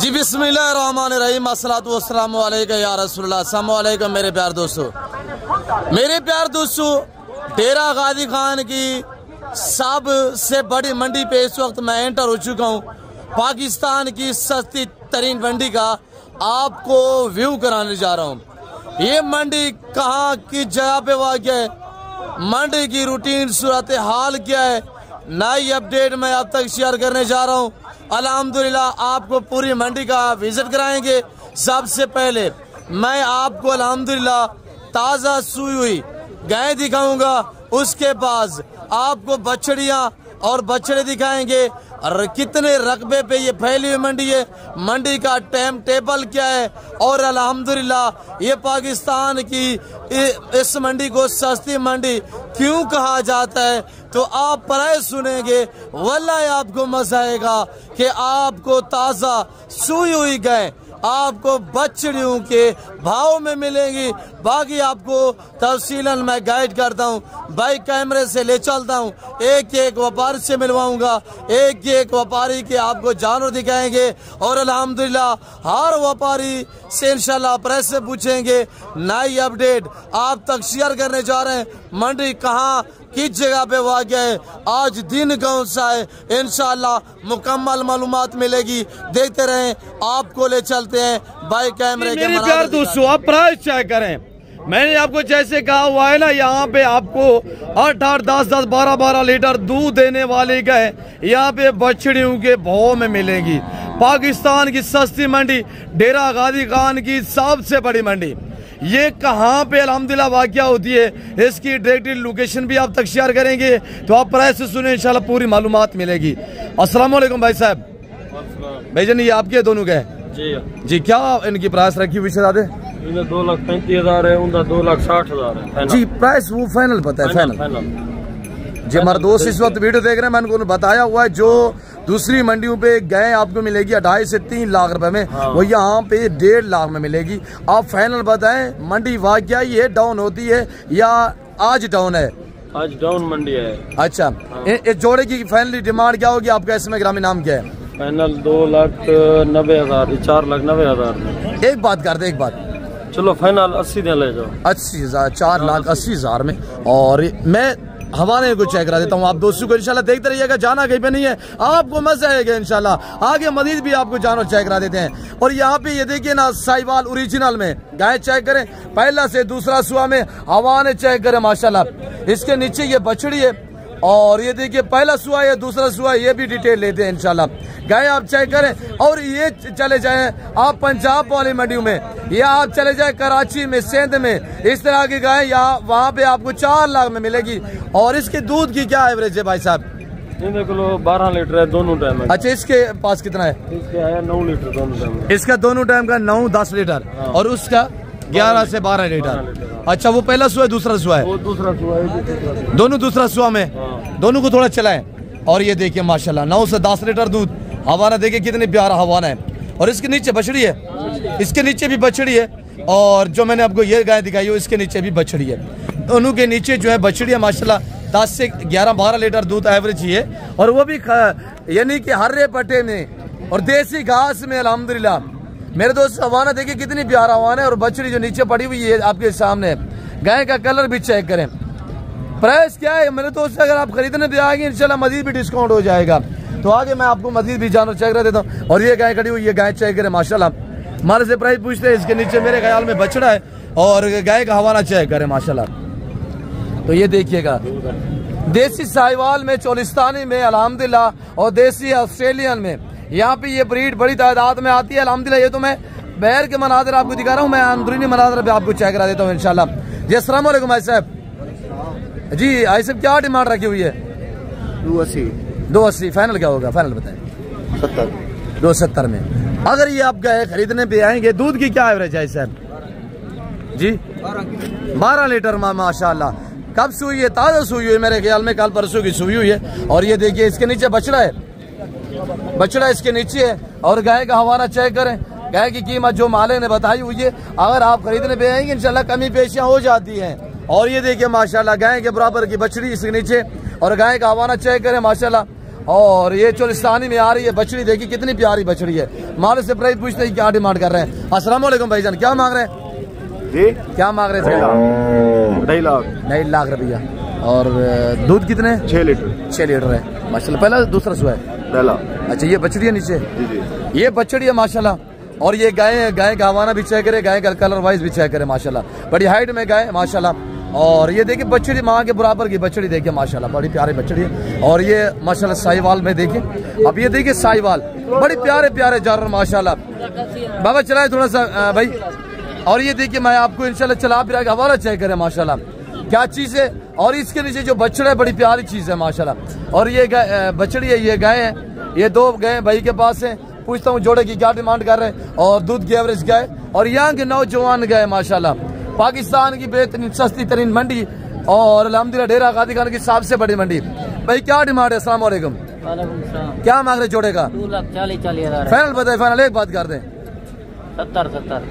जी बिस्मिल्लाहिर्रहमानिर्रहीम अस्सलातु वस्सलामु अलैका या रसूलल्लाह। अस्सलामु अलैकुम मेरे प्यार दोस्तों, डेरा गाजी खान की सबसे बड़ी मंडी पे इस वक्त मैं एंटर हो चुका हूँ। पाकिस्तान की सस्ती तरीन मंडी का आपको व्यू कराने जा रहा हूँ। ये मंडी कहाँ की जगह पे वाक़या है, मंडी की रूटीन सूरत हाल क्या है, नई अपडेट मैं अब तक शेयर करने जा रहा हूँ। अल्हम्दुलिल्लाह आपको पूरी मंडी का विजिट कराएंगे। सबसे पहले मैं आपको अल्हम्दुलिल्लाह ताज़ा सुई हुई गाय दिखाऊंगा, उसके बाद आपको बछड़ियाँ और बछड़े दिखाएंगे और कितने रकबे पे ये फैली हुई मंडी है, मंडी का टाइम टेबल क्या है। और अल्हम्दुलिल्लाह ये पाकिस्तान की इस मंडी को सस्ती मंडी क्यों कहा जाता है, तो आप प्राय सुनेंगे, वल्लाह आपको मजा आएगा कि आपको ताज़ा सुई हुई गाय आपको बछड़ियों के भाव में मिलेंगी। बाकी आपको तफसीलन मैं गाइड करता हूँ, बाइक कैमरे से ले चलता हूँ, एक एक व्यापारी से मिलवाऊंगा, एक एक व्यापारी के आपको जानवर दिखाएंगे। और अल्हम्दुलिल्लाह हर व्यापारी से इंशाल्लाह प्रेस से पूछेंगे, नई अपडेट आप तक शेयर करने जा रहे हैं। मंडी कहाँ किस जगह पे वाक़या है, आज दिन कौन सा है, इंशाल्लाह मुकम्मल मालूमात मिलेगी। देखते रहें, आपको ले चलते हैं बाइक कैमरे के। मेरे प्यार दोस्तों, आप प्राइस चेक करें। मैंने आपको जैसे कहा हुआ है ना, यहाँ पे आपको 8-8, 10-10, 12-12 लीटर दूध देने वाली गाय यहाँ पे बछड़ियों के भाव में मिलेगी। पाकिस्तान की सस्ती मंडी, डेरा गाजी खान की सबसे बड़ी मंडी, ये कहाँ पे अल्हम्दुलिल्लाह वाक़या होती है, इसकी डायरेक्ट लोकेशन भी आप तक शेयर करेंगे। तो आप प्राइस से सुने, इंशाल्लाह पूरी मालूमात मिलेगी। अस्सलाम वालेकुम भाई साहब। भाईजान ये आपके दोनों गए जी, क्या इनकी प्राइस रखी हुई शहजादे? 2,35,000 है, उनका 2,60,000 है जी। प्राइस वो फाइनल पता है? फाइनल जी। हमारे दोस्त इस वक्त वीडियो देख रहे हैं, मैंने उनको बताया हुआ है जो दूसरी मंडियों पे गाय आपको मिलेगी 2.5 से 3 लाख रुपए में, वो यहाँ पे 1.5 लाख में मिलेगी। आप फाइनल बताएं, मंडी वाक़या ये डाउन होती है या आज डाउन है? आज डाउन मंडी है। अच्छा, इस जोड़े की फाइनली डिमांड क्या होगी आपका? इसमें ग्रामीण नाम क्या है? फाइनल 2,90,000, 4,90,000। एक बात कर दे, एक बात, चलो फाइनल 80 दे ले जाओ। 80,000, 4,80,000 में। और मैं हवाले को चेक करा देता हूँ आप दोस्तों को, इंशाल्लाह देखते रहिएगा, जाना कहीं पे नहीं है, आपको मजा आएगा इंशाल्लाह। आगे मजीद भी आपको जानवर चेक करा देते हैं। और यहाँ पे ये देखिए ना, साहिवाल ओरिजिनल में गाय चेक करें, पहला से दूसरा सुआ में हवाने चेक करें माशाल्लाह। इसके नीचे ये बछड़ी है और ये देखिए पहला सुआ है, दूसरा सुआ, ये भी डिटेल लेते हैं इंशाल्लाह। गाय आप चेक करें। और ये चले जाएं आप पंजाब वाली मंडियों में, या आप चले जाएं कराची में, सिंध में, इस तरह की गाय यहाँ वहाँ पे आपको 4 लाख में मिलेगी। और इसके दूध की क्या एवरेज है भाई साहब? 12 लीटर है दोनों टाइम। अच्छा, इसके पास कितना है? इसके आया 9 लीटर दोनों टाइम। इसका दोनों टाइम का 9-10 लीटर और उसका 11 से 12 लीटर। अच्छा, वो पहला सुआ है, दूसरा सुआ है? वो दूसरा सुआ है, दोनों दूसरा सुआ में। दोनों को थोड़ा चलाएं। और ये देखिए माशाल्लाह 9 से 10 लीटर दूध। हवाना देखिए कितनी प्यारा हवाना है। और इसके नीचे बछड़ी है, इसके नीचे भी बछड़ी है, और जो मैंने आपको ये गाय दिखाई है इसके नीचे भी बछड़ी है। दोनों के नीचे जो है बछड़ी है माशाल्लाह 10 से 11-12 लीटर दूध एवरेज ही है। और वो भी यानी कि हर्रे पट्टे में और देसी घास में अल्हम्दुलिल्लाह। मेरे दोस्त हवाना देखिए कितनी प्यारा हवाना है, और बछड़ी जो नीचे पड़ी हुई है आपके सामने। गाय का कलर भी चेक करें। प्राइस क्या है मेरे दोस्त, अगर आप खरीदने भी आएंगे इंशाल्लाह मजीद भी डिस्काउंट हो जाएगा। तो आगे मैं आपको मजीद भी जानवर चेक कर देता हूँ। और ये गाय खड़ी हुई, ये गाय चेक करें माशाल्लाह। हमारे से प्राइस पूछते हैं, इसके नीचे मेरे ख्याल में बछड़ा है और गाय का हवाना चेक करें माशाल्लाह। तो ये देखिएगा, देसी साहिवाल में, चोलिस्तानी में अल्हम्दुलिल्लाह, और देसी ऑस्ट्रेलियन में, यहाँ पे ये ब्रीड बड़ी तादाद में आती है अल्हम्दुलिल्लाह। ये तो मैं बैर के मनाजर आपको दिखा रहा हूँ, मैं अंदरूनी मनाजर भी आपको चेक करा देता हूँ इंशाल्लाह। जी अस्सलाम वालेकुम भाई साहब। जी आई साहब क्या डिमांड रखी हुई है? 280 फाइनल क्या होगा? फाइनल बताएं। 270 में। अगर ये आप गए खरीदने पे आएंगे, दूध की क्या एवरेज है साहब जी? 12 लीटर माशाल्लाह। कब सुई है? ताजा सुई हुई है, मेरे ख्याल में कल परसों की सुई हुई है। और ये देखिए इसके नीचे बछड़ा है, बछड़ा इसके नीचे है। और गाय का हवाना चेक करें, गाय की कीमत जो मालिक ने बताई हुई है, अगर आप खरीदने पे आएंगे इंशाल्लाह कमी पेशियां हो जाती हैं। और ये देखिए माशाल्लाह गाय के बराबर की बछड़ी इसके नीचे, और गाय का हवाना चेक करें माशाल्लाह। और ये चोलिस्तानी में आ रही है बछड़ी, देखिए कितनी प्यारी बछड़ी है। मालिक से प्राइस पूछते हैं क्या डिमांड कर रहे हैं। अस्सलाम वालेकुम भाईजान, क्या मांग रहे हैं जी? क्या मांग रहे थे? 2.5 लाख रुपया। और दूध कितने? 6 लीटर है माशाल्लाह। पहला दूसरा सुआ है? पहला। अच्छा ये बछड़ी है नीचे? जी। ये बछड़ी है माशाल्लाह। और ये गाय का हवाना भी चेक करे, गाय का कलर वाइज भी चेक करे माशाल्लाह। बड़ी हाइट में गाय माशाल्लाह। और ये देखिए बछड़ी माँ के बराबर की बछड़ी देखिए माशाल्लाह, बड़ी प्यारी बछड़ी है। और ये माशाल्लाह साहिवाल में देखिए, अब ये देखिए साहिवाल बड़ी प्यारे प्यारे जानवर माशाल्लाह। बाबा चलाए थोड़ा सा भाई। और ये देखिए मैं आपको इंशाल्लाह चला फिर हवाला चेक करे माशाल्लाह, क्या चीज है। और इसके नीचे जो बछड़ा है बड़ी प्यारी चीज है माशाल्लाह। और ये बछड़ी है, ये गाय है, ये 2 गाय भाई के पास है। पूछता हूँ जोड़े की क्या डिमांड कर रहे हैं। और दूध की एवरेज गाय और यहाँ के नौजवान गाय माशाल्लाह। पाकिस्तान की बेहतरीन सस्ती तरीन मंडी और अल्हम्दुलिल्लाह डेरा गादी खान की सबसे बड़ी मंडी। भाई क्या डिमांड है? अस्सलाम वालेकुम। क्या मांग रहे जोड़े का? 2,40,000 फाइनल बताए, फाइनल एक बात कर दें। 70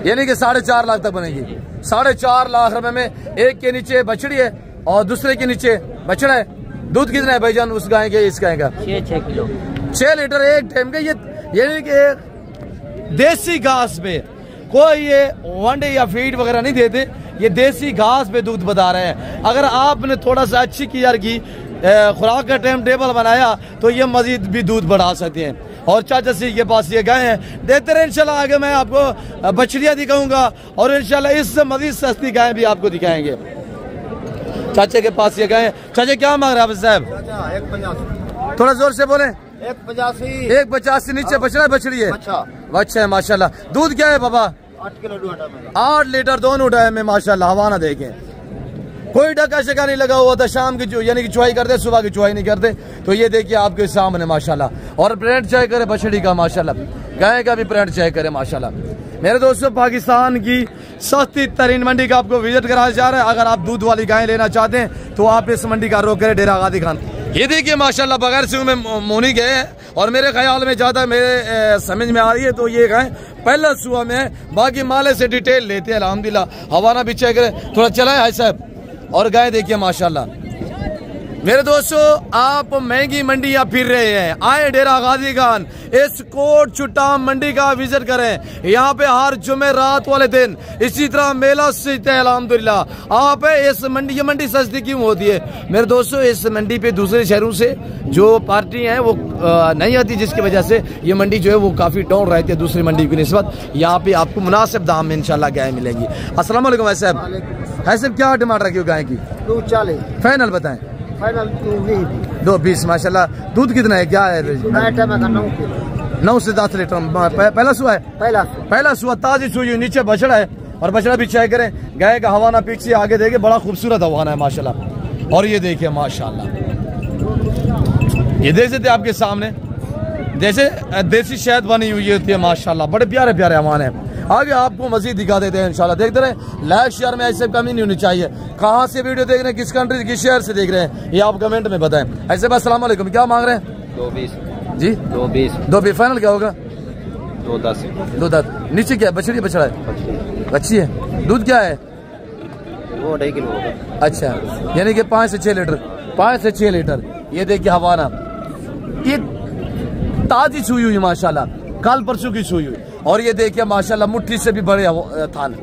यानी कि 4.5 लाख तक बनेगी। 4.5 लाख रुपए में एक के नीचे बछड़ी है और दूसरे के नीचे बछड़ा है। दूध कितना है भाईजान उस गाय के इस गाय का? 6 किलो 6 लीटर एक टाइम के। ये यानी कि देसी घास पे कोई ये वनडे या फीड वगैरह नहीं देते, ये देसी घास पे दूध बता रहे हैं। अगर आपने थोड़ा सा अच्छी केयर की, खुराक का टाइम टेबल बनाया तो ये मजीद भी दूध बढ़ा सकते हैं। और चाचा सी के पास ये गाय हैं, देते रहे इंशाल्लाह। आगे मैं आपको बछड़ियाँ दिखाऊंगा और इंशाल्लाह इससे मजीद सस्ती गाय भी आपको दिखाएंगे। चाचा के पास ये गाय। चाचा क्या मांग रहे हैं आप साहब? 1.85। थोड़ा जोर से बोले। 1.85 नीचे बछड़ा बछड़ी है? अच्छा है माशाल्लाह। दूध क्या है बाबा? 8 लीटर दोनों टाइम में माशाल्लाह। हवाना देखें, कोई ढका शका नहीं लगा हुआ था। शाम की यानी कि चुवाई करते, सुबह की चुवाई नहीं करते। तो ये देखिए आपके सामने माशाल्लाह। और प्रिंट चेक करे बछड़ी का माशाल्लाह, गाय का भी प्रिंट चेक करे माशाल्लाह। मेरे दोस्तों पाकिस्तान की सस्ती तरीन मंडी का आपको विजिट कराया जा रहा है। अगर आप दूध वाली गाय लेना चाहते हैं तो आप इस मंडी का रुख करें, डेरा गादी खान। ये देखिए माशाल्लाह बगैर से में मोनी गए हैं और मेरे ख्याल में ज्यादा मेरे समझ में आ रही है तो ये गाय पहला सुआ में है। बाकी माले से डिटेल लेते हैं अल्हम्दुलिल्लाह। हवाना भी चेक करें, थोड़ा चलाए हाई साहब। और गाय देखिए माशाल्लाह। मेरे दोस्तों आप महंगी मंडियां फिर रहे हैं, आए डेरा गादी खान इस कोट चुट्टाम मंडी का विजिट करें। यहाँ पे हर जुमे रात वाले दिन इसी तरह मेला सजता है अल्हम्दुलिल्लाह। आप इस मंडी, ये मंडी सस्ती क्यों होती है मेरे दोस्तों? इस मंडी पे दूसरे शहरों से जो पार्टी है वो नहीं आती, जिसकी वजह से ये मंडी जो है वो काफी डाउन रहती है दूसरी मंडी की निस्बत। यहाँ पे आपको मुनासिब दाम में इंशाल्लाह गाय मिलेंगी। अस्सलाम वालेकुम भाई साहब। है साहब क्या डिमांड रखी हो गाय की? 2,40 फाइनल बताएं। फाइनल 2.20 माशाल्लाह। दूध कितना है? क्या है? 9 से 10 लीटर। पहला सुआ है? पहला सुआ ताजी सुई, नीचे बछड़ा है। और बछड़ा भी चेक करें, गाय का हवाना पीछे आगे देखिए, बड़ा खूबसूरत हवाना है माशाल्लाह। और ये देखिए माशाल्लाह, ये देख सकते आपके सामने जैसे देसी शहद बनी हुई होती है माशाल्लाह। बड़े प्यारे प्यारे हवाने हैं। आगे आपको मजीद दिखा देते हैं इंशाल्लाह। देखते रहे, लाइक शेयर में ऐसे कमी नहीं होनी चाहिए। कहाँ से वीडियो देख रहे हैं, किस कंट्री किस शहर से देख रहे हैं, ये आप कमेंट में बताएं। ऐसे बस अस्सलाम वालेकुम। क्या मांग रहे हैं? 2.20 जी 2.20 फाइनल क्या होगा? 2.10 नीचे क्या है? बछड़ी बछड़ा है? अच्छी है। दूध क्या है? वो 2.5 किलो होगा। अच्छा, यानी कि 5 से 6 लीटर। 5 से 6 लीटर। ये देखिए हवाना, ये ताजी सुई हुई माशाल्लाह, कल परसों की सुई हुई। और ये देखिए माशाल्लाह मुट्ठी से भी बड़े थान।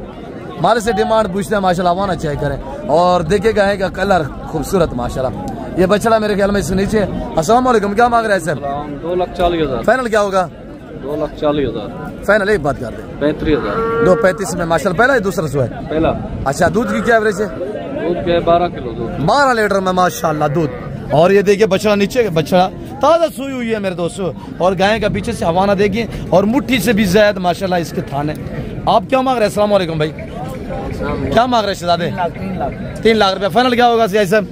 हमारे से डिमांड पूछते हैं माशाल्लाह, हवाना चेक करें। और देखिए गाय का कलर खूबसूरत माशाल्लाह। ये बछड़ा मेरे ख्याल में इसके नीचे। अस्सलाम वालेकुम। क्या मांग रहे हैं सर? 2,40,000। फाइनल क्या होगा? 2,40,000। फाइनल एक बात कर दे। 35,000। 2.35 में माशाल्लाह। पहला है दूसरा सुआ है? पहला। अच्छा, दूध की क्या एवरेज है? दूध के 12 किलो दूध। 12 लीटर में माशाल्लाह दूध। और ये देखिए बछड़ा नीचे, बछड़ा ताजा सुई हुई है मेरे दोस्तों। और गाय का पीछे से हवाना देखिए, और मुट्ठी से भी ज्यादा माशाल्लाह इसके थाने। आप क्या मांग रहे हैं? अस्सलाम वालेकुम भाई। क्या मांग रहे हैं शहजादे? 3 लाख रुपया। फाइनल क्या होगा सियाही साहब?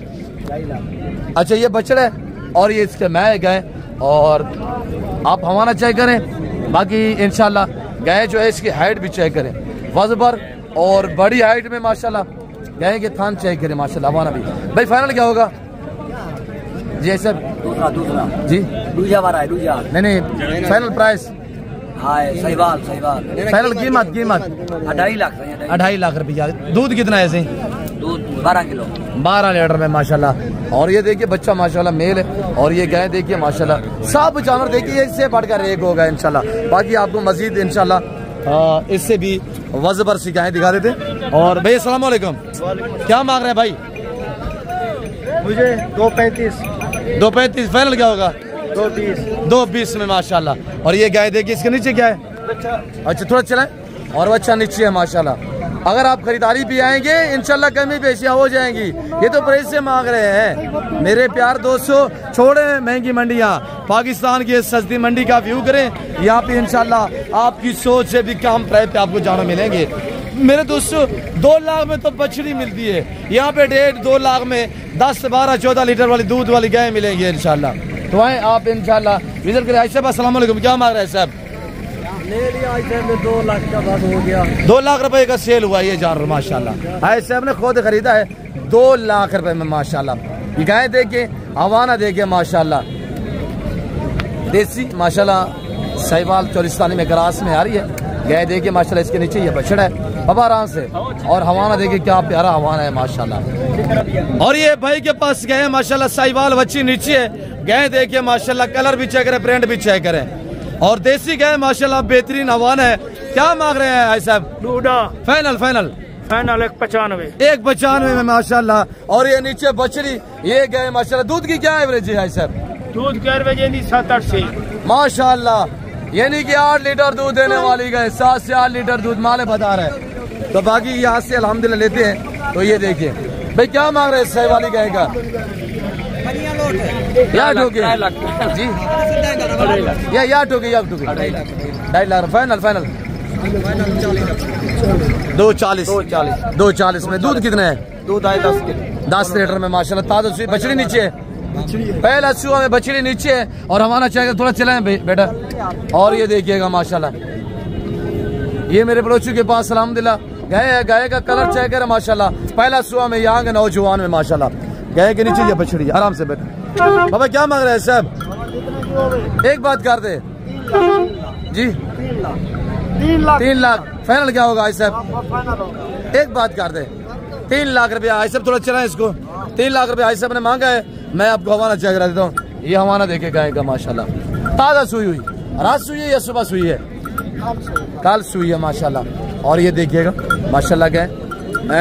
अच्छा, ये बछड़ा है और ये इसके मैं गाय। और आप हवाना चेक करें। बाकी इंशाल्लाह गाय जो है इसकी हाइट भी चेक करें, वजबर और बड़ी हाइट में माशाल्लाह। गाय के थान चेक करें माशाल्लाह, हवाना भी। भाई फाइनल क्या होगा जी सर? दूसरा जी दूजा वाला है, दूजा नहीं फाइनल प्राइस? सहीवाल फाइनल कीमत 2.5 लाख। 2.5 लाख रुपया। दूध कितना है ऐसे? दूध 12 किलो। 12 लीटर में माशाल्लाह। और ये देखिए बच्चा माशाल्लाह मेल है। और ये गाय देखिए माशाल्लाह, सब जानवर देखिए इससे बढ़कर एक होगा इंशाल्लाह। बाकी आपको मजीद इंशाल्लाह इससे भी वजबर सी गायें दिखा देते। और भाई अस्सलाम वालेकुम, क्या मांग रहे हैं भाई? मुझे 2.35। 2.35 फाइनल क्या होगा? 2.20। 2.20 में माशाल्लाह। और ये गाय देखिए, इसके नीचे क्या है? अच्छा थोड़ा चलाएं। और बच्चा नीचे है माशाल्लाह। अगर आप खरीदारी भी आएंगे इंशाल्लाह कमी पेशियाँ हो जाएंगी। ये तो प्राइस से मांग रहे हैं मेरे प्यार दोस्तों। छोड़े महंगी मंडियाँ, पाकिस्तान की सस्ती मंडी का व्यू करें। यहाँ पे इंशाल्लाह आपकी सोच से भी कम प्राइस पे आपको जानवर मिलेंगे मेरे दोस्तों। 2 लाख में तो बछड़ी मिलती है, यहाँ पे 1.5-2 लाख में 10, 12, 14 लीटर वाली दूध वाली गाय मिलेंगी इंशाल्लाह। तो आए आप इंशाल्लाह विजिट करें। आयशा भाई अस्सलाम वालेकुम, क्या मांग रहे हैं साहब? में 2 लाख का बात हो गया। 2 लाख रुपए का सेल हुआ ये जानवर माशाल्लाह। आयशा साहब ने खुद खरीदा है 2 लाख रुपए में माशाल्लाह। ये गाय देखिए, हवाना देखिए माशाल्लाह, देसी माशाल्लाह साहिवाल चोलिस्तानी में ग्रास में आ रही है गाय देखिए माशाल्लाह। इसके नीचे ये बछड़ा है बाबा आराम से। और हवाना देखिए क्या प्यारा हवाना है माशाल्लाह। और ये भाई के पास गए माशाल्लाह साहिवाल बच्ची नीचे है। गाय देखिए माशाल्लाह, कलर भी चेक करें, प्रिंट भी चेक करें। और देसी गाय माशाल्लाह बेहतरीन हवाना है। क्या मांग रहे हैं भाई साहब? Final final final 1.95। 1.95 में माशाल्लाह। और ये नीचे बछड़ी ये गाय माशाल्लाह। दूध की क्या एवरेज है भाई साहब? दूध के एवरेज 7-8 से माशाल्लाह, यानी कि 8 लीटर दूध देने वाली गाय, 7 से 8 लीटर दूध माले बता रहे हैं। तो बाकी यहाँ से अल्हम्दुलिल्लाह लेते हैं। तो ये देखिए भाई क्या मांग रहे हैं सही वाली गाय का? या ठोके जी, या ठोके 2.5 लाख फाइनल फाइनल 2.40 में। दूध कितना है? दूध आए 10 किलो। 10 लीटर में माशाल्लाह। ताज़ा बछड़ी नीचे है, पहला सुबह में बछड़ी नीचे है। और हमारा चाहिए थोड़ा चलाएं बेटा। और ये देखिएगा माशाल्लाह, ये मेरे पड़ोसी के पास अल्हम्दुलिल्लाह गाय का कलर चेक है माशाल्लाह। पहला सुबह में यहाँ के नौजवान में माशाल्लाह। गाय के नीचे ये बछड़ी आराम से बैठे। बाबा क्या मांग रहे हैं साहब? एक बात कर दे जी, 3 लाख फाइनल क्या होगा साहब? एक बात कर दे 3 लाख रुपया। आई साहब थोड़ा चलाएं इसको। 3 लाख रुपया आई साहब ने मांगा है। मैं आपको हवाना चेक करा देता हूँ। ये हवाना देखे गाय का माशाल्लाह, ताज़ा सुई हुई, रात सुई है या सुबह सुई है? कल सुई है माशाल्लाह। और ये देखिएगा माशाल्लाह गाय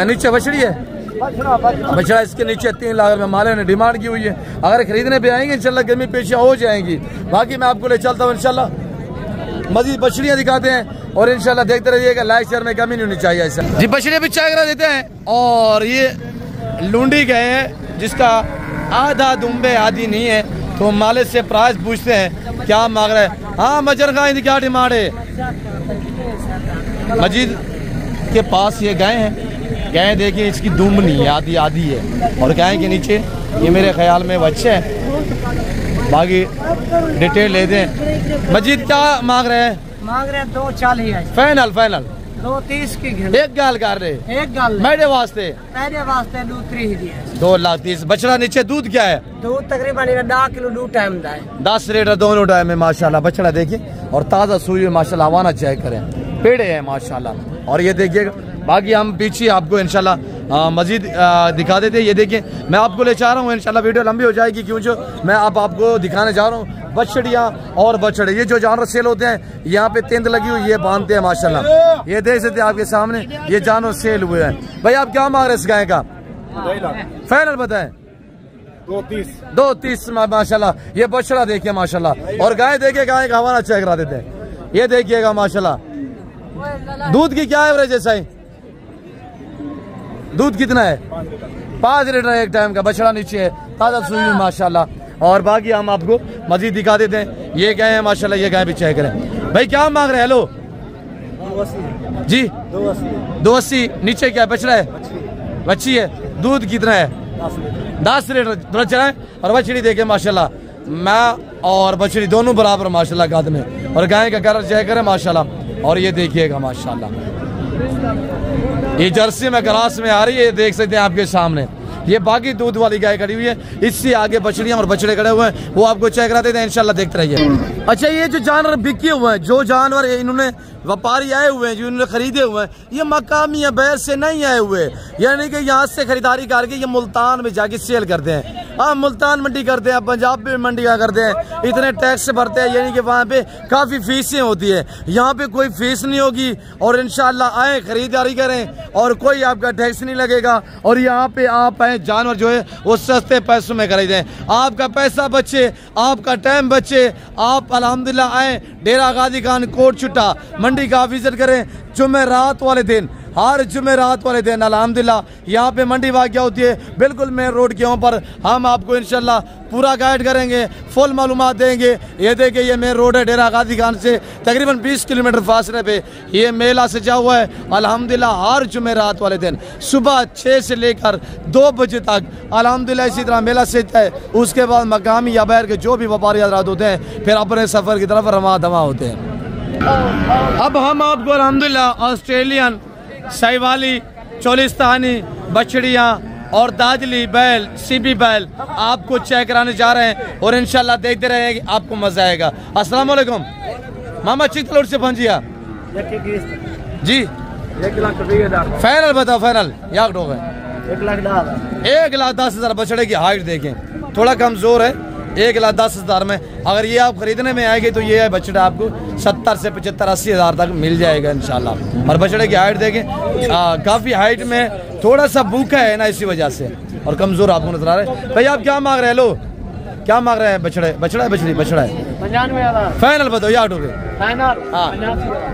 नीचे बछड़ी है। बछड़ा इसके नीचे 3 लाख रुपये माले ने डिमांड की हुई है। अगर खरीदने पे आएंगे इंशाल्लाह कमी पेशियाँ हो जाएंगी। बाकी मैं आपको ले चलता हूँ इंशाल्लाह, मजीद बछड़ियाँ दिखाते हैं। और इंशाल्लाह देखते रहिएगा, लाइक शेयर में कमी नहीं होनी चाहिए ऐसा जी। बछड़ियाँ भी चेक करा देते हैं। और ये लुंडी गए हैं जिसका आधा दुम्बे आधी नहीं है। तो माले से प्राइस पूछते हैं क्या मांग रहे हैं। हाँ मजर का इनकी क्या डिमांड है? मजीद के पास ये गाय हैं। गाय देखिए इसकी दुम नहीं है, आधी आधी है। और गाय के नीचे ये मेरे ख्याल में बच्चे हैं। बाकी डिटेल ले दें। मजीद क्या मांग रहे हैं? मांग रहे 2.40 है। फाइनल फाइनल 2.30 की एक गाल कर रहे, एक गाल मेरे वास्ते 2.30 ही दिया। 2.30 बछड़ा नीचे। दूध क्या है? दूध तकरीबन 10 किलो दूध टाइम दा है। 10 लीटर दोनों टाइम में माशाल्लाह। बछड़ा देखिए और ताज़ा सुई हुई माशाल्लाह। हवाना चेक करें, पेड़े हैं माशाल्लाह। और ये देखिएगा बाकी हम पीछे आपको इंशाल्लाह मजीद दिखा देते हैं। ये देखिए मैं आपको ले जा रहा हूँ इंशाल्लाह। वीडियो लंबी हो जाएगी क्यों जो मैं अब आपको दिखाने जा रहा हूँ बछड़ियाँ और बछड़े। ये जो जानवर सेल होते हैं यहाँ पे तेंद लगी हुई ये बांधते हैं माशाल्लाह। ये देख सकते हैं आपके सामने ये जानवर सेल हुए हैं। भाई आप क्या मांग रहे हैं इस गाय का? फाइनल बताएं। 2.30 माशाल्लाह। ये बछड़ा देखिए माशाल्लाह। और गाय देखिए, गाय का हवाना चेक करा देते हैं। ये देखिएगा माशाल्लाह। दूध की क्या एवरेज है सही? दूध कितना है? 5 लीटर एक टाइम का। बछड़ा नीचे है, ताज़ा सुई हुई माशाल्लाह। और बाकी हम आपको मजीद दिखा देते हैं। ये गाय है माशाल्लाह। ये गाय भी चेक करें। भाई क्या मांग रहे हैं? हेलो जी 2.80 नीचे क्या है? बछड़ा है, बच्ची है। दूध कितना है? 10 लीटर। थोड़ा चलाएं। और बछड़ी देखे माशाल्लाह, मैं और बछड़ी दोनों बराबर माशाल्लाह कद में। और गाय का कलर चेक करें माशाल्लाह। और ये देखिएगा माशाल्लाह, ये जर्सी में ग्रास में आ रही है, देख सकते हैं आपके सामने। ये बाकी दूध वाली गाय खड़ी हुई है, इससे आगे बछड़ियां और बछड़े खड़े हुए हैं, वो आपको चेक कराते थे इंशाल्लाह, देखते रहिए। अच्छा, ये जो जानवर बिके हुए हैं, जो जानवर इन्होंने व्यापारी आए हुए हैं, जो इन्होंने खरीदे हुए हैं, ये मकामी या बैर से नहीं आए हुए, यानी कि यहाँ से खरीदारी करके ये मुल्तान में जाके सेल करते हैं। हाँ, मुल्तान मंडी करते हैं, पंजाब में मंडी करते हैं, इतने टैक्स भरते हैं, यानी कि वहाँ पे काफ़ी फीसें होती है। यहाँ पे कोई फीस नहीं होगी और इंशाल्लाह आए खरीदारी करें और कोई आपका टैक्स नहीं लगेगा। और यहाँ पे आप आए, जानवर जो है वो सस्ते पैसों में खरीदें, आपका पैसा बचे, आपका टाइम बचे। आप अल्हम्दुलिल्लाह आए, डेरा गाजी खान कोट छुट्टा मंडी का विजिट करें जुमेरात वाले दिन, हर जुमेरात वाले दिन अल्हम्दुलिल्लाह यहाँ पे मंडी वाक़या होती है, बिल्कुल मेन रोड के ऊपर। हम आपको इंशाल्लाह पूरा गाइड करेंगे, फुल मालूमात देंगे। ये देखिए, ये मेन रोड है, डेरा गाजी खान से तकरीबन 20 किलोमीटर फासले पे ये मेला सजा हुआ है अल्हम्दुलिल्लाह। हर जुमेरात वाले दिन सुबह 6 से लेकर 2 बजे तक अल्हम्दुलिल्लाह इसी तरह मेला सजता है। उसके बाद मकामी या बैर के जो भी व्यापारी हज़रात होते हैं फिर अपने सफ़र की तरफ रवा दवा होते हैं। अब हम आपको अल्हम्दुलिल्लाह ऑस्ट्रेलियन, साहिवाली, चोलिस्तानी बछड़ियाँ और दादली बैल, सीबी बैल आपको चेक कराने जा रहे हैं और इंशाल्लाह देखते रहेंगे, आपको मजा आएगा। अस्सलाम वालेकुम मामा, चितलोड़ से पहुंचिया जी। 1,20,000 फाइनल बताओ, फाइनल याद हो गए 1,10,000 बछड़े की हाइट देखें, थोड़ा कमजोर है। 1,10,000 में अगर ये आप खरीदने में आएंगे तो ये बछड़ा आपको 70 से 75, 80 हज़ार तक मिल जाएगा इंशाल्लाह। और बछड़े की हाइट देखें, काफ़ी हाइट में थोड़ा सा भूखा है ना, इसी वजह से, और कमज़ोर आपको नजर आ रहा है। भाई आप क्या मांग रहे हैं? लो, क्या मांग रहे हैं? बछड़े, बछड़ा है, बछड़ी, बछड़ा है। 95,000 फाइनल बताओ, याद हो गए? फाइनल हाँ,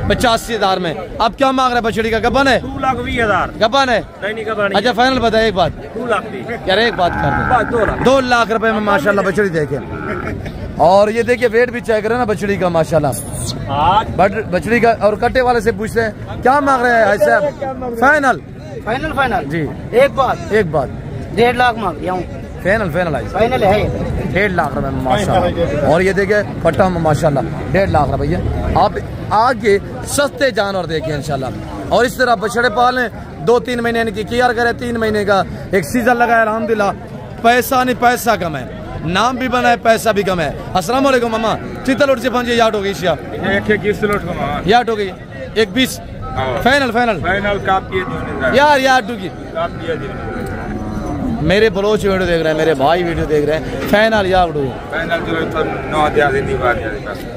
85,000 में। अब क्या मांग रहे हैं? बछड़ी का गबन है? 2,20,000 गबन है? नहीं कबानी। अच्छा फाइनल बताए, एक बात 2 लाख की। यार, एक बात कर दो, 2 लाख रुपए में माशाल्लाह बछड़ी देखें। और ये देखिए वेट भी चेक करें ना बछड़ी का माशाल्लाह, बछड़ी का। और कट्टे वाले से पूछते हैं क्या मांग रहे हैं साहब? फाइनल फाइनल जी, एक बात 1.5 लाख मांग रहा हूँ। फाइनल फाइनल है 1.5 लाख रुपए में माशाल्लाह। और ये देखिए पट्टा में माशाल्लाह 1.5 लाख रुपये। आप आगे सस्ते जानवर देखिए इंशाल्लाह। और इस तरह बछड़े पालें, 2-3 महीने इनकी केयर करें, 3 महीने का एक सीजन लगाए अल्हम्दुलिल्लाह। पैसा नहीं, पैसा कम है, नाम भी बना है, पैसा भी कम है। अस्सलाम वालेकुम मामा, चितलोड़ से पहुंचे, याद हो गई शिया, याद हो गई 1.20 फाइनल यार, याद होगी। मेरे बलोच वीडियो देख रहे हैं, मेरे भाई वीडियो देख रहे हैं, फाइनल याद होगी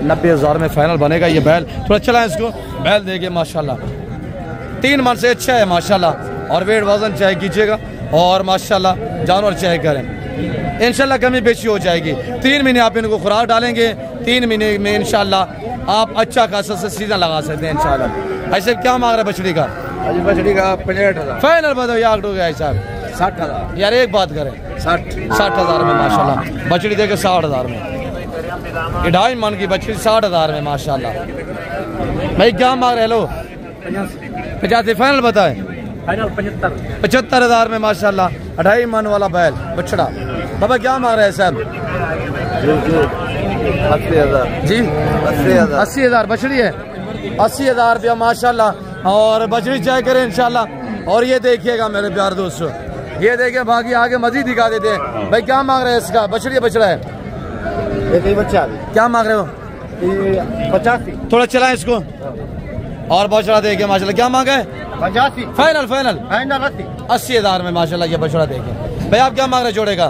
90,000 में फाइनल बनेगा। ये बैल थोड़ा चला है, इसको बैल देखिए माशाल्लाह 3 मन से अच्छा है माशाल्लाह। और वेट वजन चेक कीजिएगा और माशाल्लाह जानवर चेक करें, इंशाल्लाह कमी बेची हो जाएगी। 3 महीने आप इनको खुराक डालेंगे, 3 महीने में इंशाल्लाह आप अच्छा खासा सीजन लगा सकते हैं इंशाल्लाह। ऐसे क्या मांग रहे हैं बछड़ी का? बछड़ी का 65,000 फाइनल बताओ याद हो गया साहब। 60,000 यार एक बात करें, 60,000 में माशाल्लाह बछड़ी देके 60,000 में, 2.5 मन की बछड़ी 60,000 में माशाल्लाह। भाई क्या मांग रहे? लो 85 फाइनल बताए। फाइनल 75,000 में माशाल्लाह 2.5 मन वाला बैल बछड़ा। बाबा क्या मांग रहे हैं साहब? 80,000 जी 80,000 बछड़ी है, 80,000 रुपया माशाल्लाह। और बछड़ी चेक करें इंशाल्लाह। और ये देखिएगा मेरे प्यार दोस्तों, ये देखिए बाकी आगे मजीद दिखा देते हैं। भाई क्या मांग रहे हैं इसका? बछड़ी बछड़ा है, बच्चा क्या मांग रहे हो? 85 थोड़ा चलाएं इसको। और बछड़ा देखिए माशाल्लाह, क्या मांगा है? 85 फाइनल 80,000 में माशाल्लाह ये बछड़ा देखिए। भाई आप क्या मांग रहे हैं जोड़े का?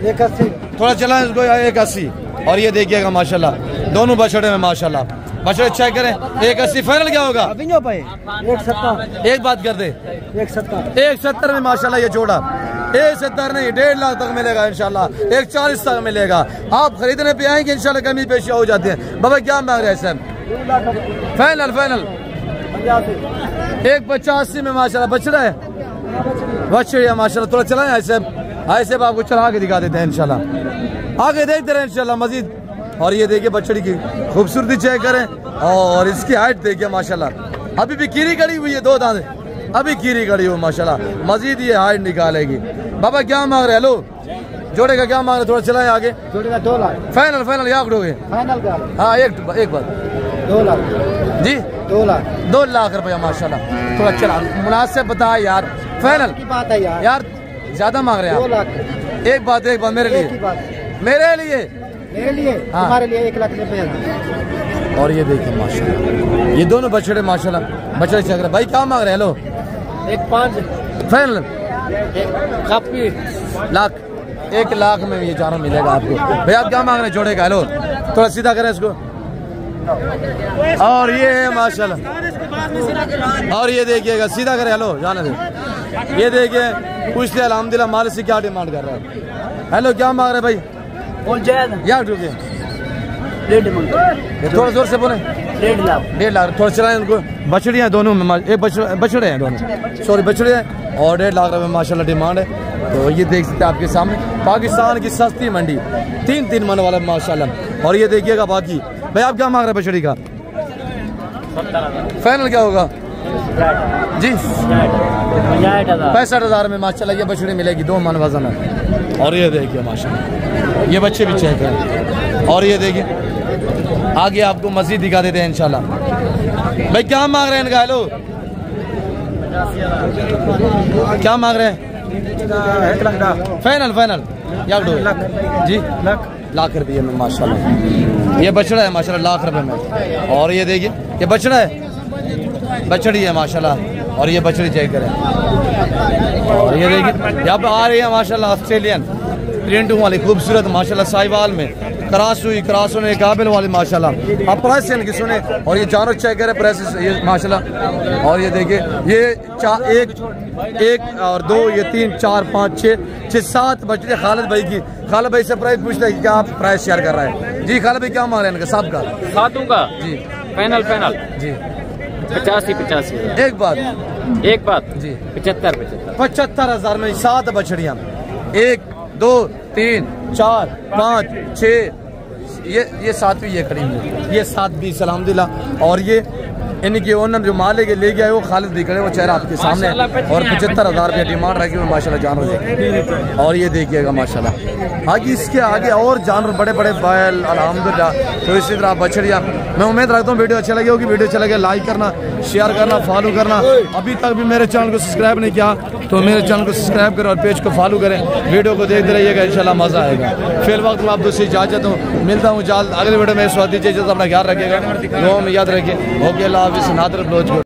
180 थोड़ा चलाएं इसको, 180। और ये देखिएगा माशाल्लाह दोनों बछड़े में माशाल्लाह, बछड़े चेक करें 180 फाइनल क्या होगा? 170 एक बात कर दे, 170 में माशाल्लाह ये जोड़ा 170 नहीं 1.5 लाख तक मिलेगा इंशाल्लाह, 140 तक मिलेगा। आप खरीदने पे आएंगे इंशाल्लाह कमी पेशी हो जाती है। बाबा क्या मांग रहे हैं साहब? फाइनल 185 में माशाल्लाह बछड़ा है, बछड़ी है माशाल्लाह। थोड़ा चलाएं ऐसे आपको चला के दिखा देते हैं इंशाल्लाह, आगे देखते रहे इंशाल्लाह मजीद। और ये देखिए बछड़ी की खूबसूरती चेक करें और इसकी हाइट देखिए माशाल्लाह, अभी भी कीरी कड़ी हुई है, 2 दांत अभी कीरी कड़ी हुई माशाल्लाह, मजीद ये हाइट निकालेगी। बाबा क्या मांग रहे? हेलो जोड़े का क्या मांग रहे? थोड़ा चलाएं आगे। जोड़े का 2 लाख फाइनल याद रखोगे? फाइनल का हाँ एक बात 2 लाख जी 2 लाख रुपया माशाल्लाह। थोड़ा चला मुनासिब बता यार, फाइनल की बात है यार। ज्यादा मांग रहे 2 हैं लाख आप? एक बात मेरे एक ही लिए, बात मेरे लिए। मेरे लिए, हाँ। तुम्हारे लिए 1 लाख रुपये। और ये देखिए माशाल्लाह, ये दोनों बछड़े माशाल्लाह बछड़े चल रहे। भाई क्या मांग रहे हैं? हेलो, 1.5 फाइनल काफी लाख, 1 लाख में ये जानवर मिलेगा आपको। भाई आप क्या मांग रहे हैं जोड़े का? हेलो, थोड़ा सीधा करें इसको। और ये है माशाल्लाह, और ये देखिएगा, सीधा करें। हेलो, जाने दे। ये देखिए, पूछते अल्हम्दुलिल्लाह मालिक से क्या डिमांड कर रहा है। हेलो, क्या मांग रहे हैं भाई? यार रुकिए, थोड़ा जोर से बोले। 1.5 लाख, थोड़ा चलाएं उनको। बछड़ियाँ दोनों में, एक बछड़े हैं दोनों, सॉरी बछड़े हैं, और 1.5 लाख रुपये माशाल्लाह डिमांड है। तो ये देख सकते हैं आपके सामने, पाकिस्तान की सस्ती मंडी, 3 मन वाला माशाल्लाह। और ये देखिएगा बाकी। भाई आप क्या मांग रहे हैं बछड़ी का? फाइनल क्या होगा जी? 65,000 में माशाल्लाह ये बछड़ी मिलेगी, 2 मन वजन है। और ये देखिए माशाल्लाह, ये बच्चे भी चेक हैं। और ये देखिए आगे आपको मजीद दिखा देते हैं इंशाल्लाह। भाई क्या मांग रहे हैं इनका? हेलो, क्या मांग रहे हैं? 1 लाख फाइनल या जी लाख रुपये में माशाल्लाह। ये बछड़ा है माशाल्लाह, लाख रुपए में। और ये देखिए, ये बछड़ा है, बछड़ी है माशाल्लाह। और ये बछड़ी चेक करें। और ये देखिए यहाँ पे आ रही है माशाल्लाह ऑस्ट्रेलियन प्रिंटों वाली खूबसूरत माशाल्लाह, साहिवाल में क्रॉस होने काबिल वाली माशाल्लाह। आप प्राइस इनकी सुने। और ये जानवर चेक करें प्राइस ये माशाल्लाह। और ये देखिए, ये एक और 2, ये 3, 4, 5, 6, 7 बछड़े खालिद भाई की। खालिद भाई से प्राइस पूछते हैं कि क्या आप प्राइस शेयर कर रहे हैं जी? खालिद भाई क्या मांग रहे हैं इनका? साहब का सातों का जी, फाइनल जी 85 एक बात जी 75 75,000 में 7 बछड़ियाँ, 1, 2, 3, 4, 5, 6, ये 7वीं ये खड़ी हुई, ये 7 भी अल्हम्दुलिल्लाह। और ये इनके ओनर जो मालिक ले गया है वो खालिद भी खड़े, वो चेहरा आपके सामने। और 75,000 रुपया डिमांड रखी हुई माशाल्लाह जानवर। और ये देखिएगा माशाल्लाह आगे, इसके आगे और जानवर बड़े बड़े बैल अल्हम्दुलिल्लाह। तो इसी तरह बछड़ियाँ। मैं उम्मीद रखता हूँ वीडियो अच्छा लगी होगी। वीडियो अच्छा लगे लाइक करना, शेयर करना, फॉलो करना। अभी तक भी मेरे चैनल को सब्सक्राइब नहीं किया तो मेरे चैनल को सब्सक्राइब करें और पेज को फॉलो करें। वीडियो को देखते रहिएगा, इंशाल्लाह मजा आएगा। फिर वक्त में आप दोस्तों इजाजत हूँ, मिलता हूँ जल्द अगले वीडियो में। स्वागत दीजिए, अपना ख्याल रखिएगा, दुआ में याद रखिए। ओके, अल्लाह हाफिज़। नादर ब्लोच।